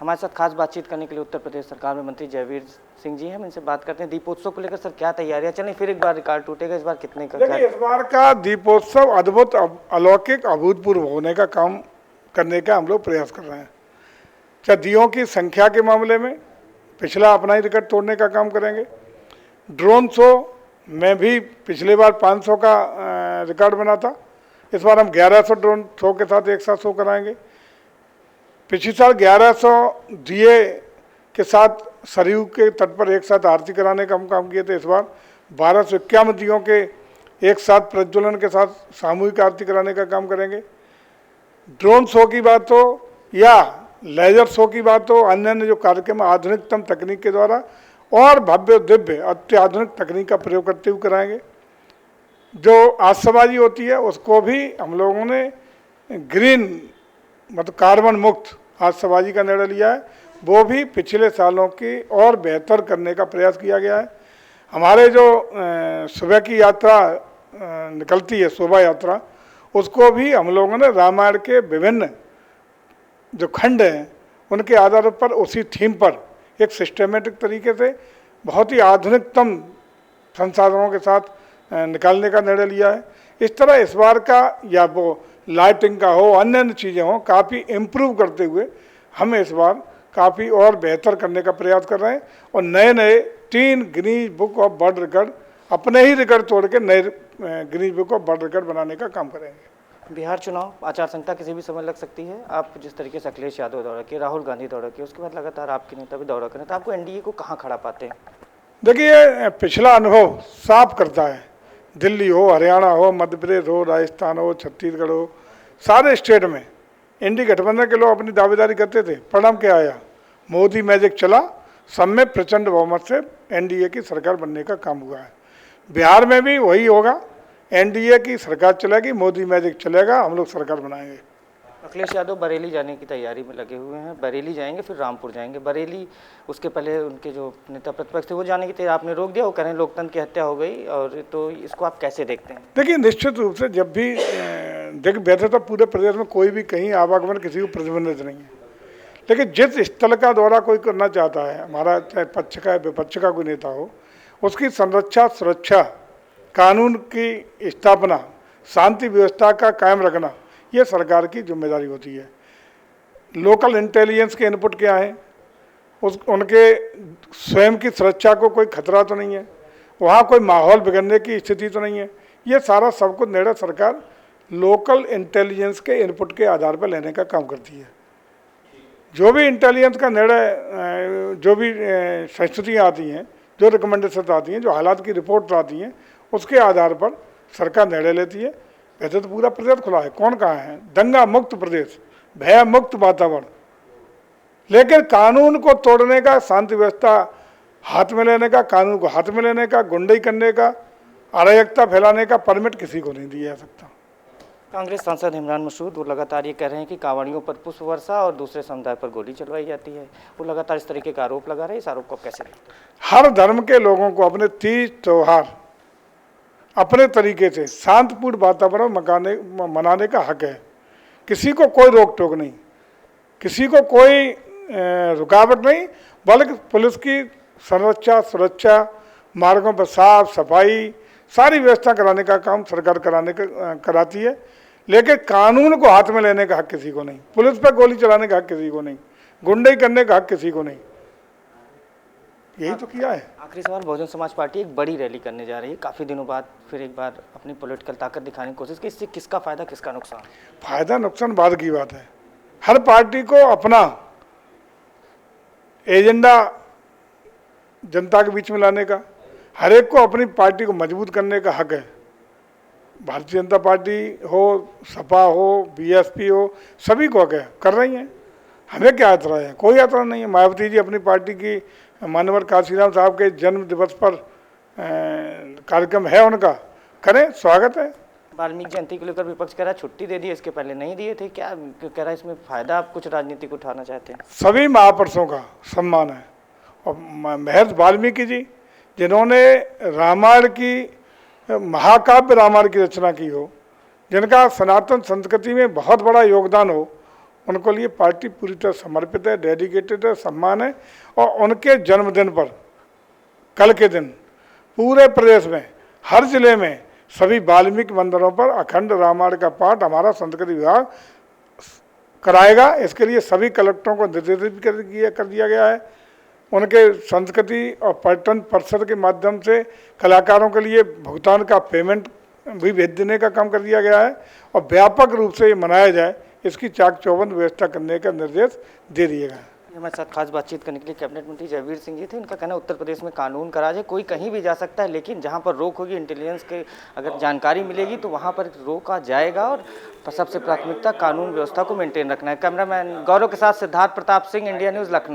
हमारे साथ खास बातचीत करने के लिए उत्तर प्रदेश सरकार में मंत्री जयवीर सिंह जी हैं। हम इनसे बात करते हैं दीपोत्सव को लेकर। सर, क्या तैयारियां चलें? फिर एक बार रिकॉर्ड टूटेगा, इस बार कितने का? देखिए, इस बार का दीपोत्सव अद्भुत, अलौकिक, अभूतपूर्व होने का काम करने का हम लोग प्रयास कर रहे हैं। चाहे दियों की संख्या के मामले में पिछला अपना ही रिकॉर्ड तोड़ने का काम करेंगे। ड्रोन शो में भी पिछले बार 500 का रिकॉर्ड बना था, इस बार हम 1100 ड्रोन शो के साथ एक साथ शो कराएंगे। पिछले साल 1100 दिए के साथ सरयू के तट पर एक साथ आरती कराने का हम काम किए थे। इस बार 1251 दियों के एक साथ प्रज्वलन के साथ सामूहिक आरती कराने का काम करेंगे। ड्रोन शो की बात हो या लेजर शो की बात हो, अन्य अन्य जो कार्यक्रम आधुनिकतम तकनीक के द्वारा और भव्य दिव्य अत्याधुनिक तकनीक का प्रयोग करते हुए कराएंगे। जो आतिशबाजी होती है उसको भी हम लोगों ने ग्रीन मतलब कार्बन मुक्त आतिशबाजी का निर्णय लिया है, वो भी पिछले सालों की और बेहतर करने का प्रयास किया गया है। हमारे जो सुबह की यात्रा निकलती है, शोभा यात्रा, उसको भी हम लोगों ने रामायण के विभिन्न जो खंड हैं उनके आधार पर उसी थीम पर एक सिस्टमेटिक तरीके से बहुत ही आधुनिकतम संसाधनों के साथ निकालने का निर्णय लिया है। इस तरह इस बार का या वो लाइटिंग का हो, अन्य अन्य चीज़ें हों, काफ़ी इम्प्रूव करते हुए हम इस बार काफ़ी और बेहतर करने का प्रयास कर रहे हैं और नए नए 3 Guinness book of world record, अपने ही रिकॉर्ड तोड़ के नए Guinness book of world record बनाने का काम करेंगे। बिहार चुनाव आचार संहिता किसी भी समय लग सकती है। आप जिस तरीके से अखिलेश यादव दौरा किए, राहुल गांधी दौरा किए, उसके बाद लगातार आपके नेता भी दौरा करें, तो आपको एनडीए को कहाँ खड़ा पाते हैं? देखिए, पिछला अनुभव साफ करता है। दिल्ली हो, हरियाणा हो, मध्य प्रदेश हो, राजस्थान हो, छत्तीसगढ़ हो, सारे स्टेट में एनडीए गठबंधन के लोग अपनी दावेदारी करते थे। परिणाम क्या आया? मोदी मैजिक चला, सब में प्रचंड बहुमत से एनडीए की सरकार बनने का काम हुआ है। बिहार में भी वही होगा, एनडीए की सरकार चलेगी, मोदी मैजिक चलेगा, हम लोग सरकार बनाएंगे। अखिलेश यादव बरेली जाने की तैयारी में लगे हुए हैं। बरेली जाएंगे, फिर रामपुर जाएंगे। बरेली, उसके पहले उनके जो नेता प्रतिपक्ष थे वो जाने की तैयारी, आपने रोक दिया। वो कह रहे हैं लोकतंत्र की हत्या हो गई, और तो इसको आप कैसे देखते हैं? देखिए, निश्चित रूप से जब भी देखिए, वैसे तो पूरे प्रदेश में कोई भी कहीं आवागमन किसी को प्रतिबंधित नहीं है, लेकिन जिस स्थल का दौरा कोई करना चाहता है, हमारा चाहे पक्ष का विपक्ष का कोई नेता हो, उसकी संरक्षा, सुरक्षा, कानून की स्थापना, शांति व्यवस्था का कायम रखना, ये सरकार की जिम्मेदारी होती है। लोकल इंटेलिजेंस के इनपुट क्या है, उनके स्वयं की सुरक्षा को कोई खतरा तो नहीं है, वहाँ कोई माहौल बिगड़ने की स्थिति तो नहीं है, ये सारा सब कुछ निर्णय सरकार लोकल इंटेलिजेंस के इनपुट के आधार पर लेने का काम करती है। जो भी इंटेलिजेंस का निर्णय, जो भी संस्तुतियाँ आती हैं, जो रिकमेंडेशन आती हैं, जो हालात की रिपोर्ट आती हैं, उसके आधार पर सरकार निर्णय लेती है। वैसे तो पूरा प्रदेश खुला है, कौन कहाँ है? दंगा मुक्त प्रदेश, भय मुक्त वातावरण, लेकिन कानून को तोड़ने का, शांति व्यवस्था हाथ में लेने का, कानून को हाथ में लेने का, गुंडई करने का, अराजकता फैलाने का परमिट किसी को नहीं दिया जा सकता। कांग्रेस सांसद इमरान मसूद वो लगातार ये कह रहे हैं कि कांवड़ियों पर पुष्प वर्षा और दूसरे समुदाय पर गोली चलवाई जाती है। वो लगातार इस तरीके का आरोप लगा रहे हैं, इस आरोप को कैसे देखते हैं? हर धर्म के लोगों को अपने तीज त्यौहार अपने तरीके से शांतिपूर्ण वातावरण मनाने का हक है। किसी को कोई रोक टोक नहीं, किसी को कोई रुकावट नहीं, बल्कि पुलिस की संरक्षा, सुरक्षा, मार्गों पर साफ सफाई, सारी व्यवस्था कराने का काम सरकार कराती है। लेकिन कानून को हाथ में लेने का हक किसी को नहीं, पुलिस पर गोली चलाने का हक किसी को नहीं, गुंडई करने का हक किसी को नहीं। यही तो किया है। आखिरी सवाल, बहुजन समाज पार्टी एक बड़ी रैली करने जा रही है, काफ़ी दिनों बाद फिर एक बार अपनी पॉलिटिकल ताकत दिखाने की कोशिश की। इससे किसका फायदा, किसका नुकसान? फायदा नुकसान बाद की बात है। हर पार्टी को अपना एजेंडा जनता के बीच में लाने का, हर एक को अपनी पार्टी को मजबूत करने का हक है। भारतीय जनता पार्टी हो, सपा हो, बीएसपी हो, सभी को हक है, कर रही हैं। हमें क्या यात्रा है? कोई यात्रा नहीं है। मायावती जी अपनी पार्टी की, मानवर काशीराम साहब के जन्म दिवस पर कार्यक्रम है उनका, करें, स्वागत है। वाल्मीकि जयंती को लेकर विपक्ष कह रहा है छुट्टी दे दी, इसके पहले नहीं दिए थे, क्या कह रहा है इसमें फायदा आप कुछ राजनीतिक उठाना चाहते हैं? सभी महापुरुषों का सम्मान है, और महर्षि वाल्मीकि जी जिन्होंने रामायण की, महाकाव्य रामायण की रचना की हो, जिनका सनातन संस्कृति में बहुत बड़ा योगदान हो, उनको लिए पार्टी पूरी तरह समर्पित है, डेडिकेटेड है, सम्मान है। और उनके जन्मदिन पर कल के दिन पूरे प्रदेश में हर जिले में सभी वाल्मीकि मंदिरों पर अखंड रामायण का पाठ हमारा संस्कृति विभाग कराएगा। इसके लिए सभी कलेक्टरों को निर्देशित कर दिया गया है। उनके संस्कृति और पर्यटन परिषद के माध्यम से कलाकारों के लिए भुगतान का पेमेंट भी भेज देने का काम कर दिया गया है और व्यापक रूप से ये मनाया जाए, इसकी चाक चौबंद व्यवस्था करने का निर्देश दे दिया गया है। हमारे साथ खास बातचीत करने के लिए कैबिनेट मंत्री जयवीर सिंह जी थे। इनका कहना है उत्तर प्रदेश में कानून का राज है, कोई कहीं भी जा सकता है, लेकिन जहां पर रोक होगी, इंटेलिजेंस के अगर जानकारी मिलेगी तो वहां पर रोका जाएगा और सबसे प्राथमिकता कानून व्यवस्था को मेंटेन रखना है। कैमरामैन गौरव के साथ सिद्धार्थ प्रताप सिंह, इंडिया न्यूज़, लखनऊ।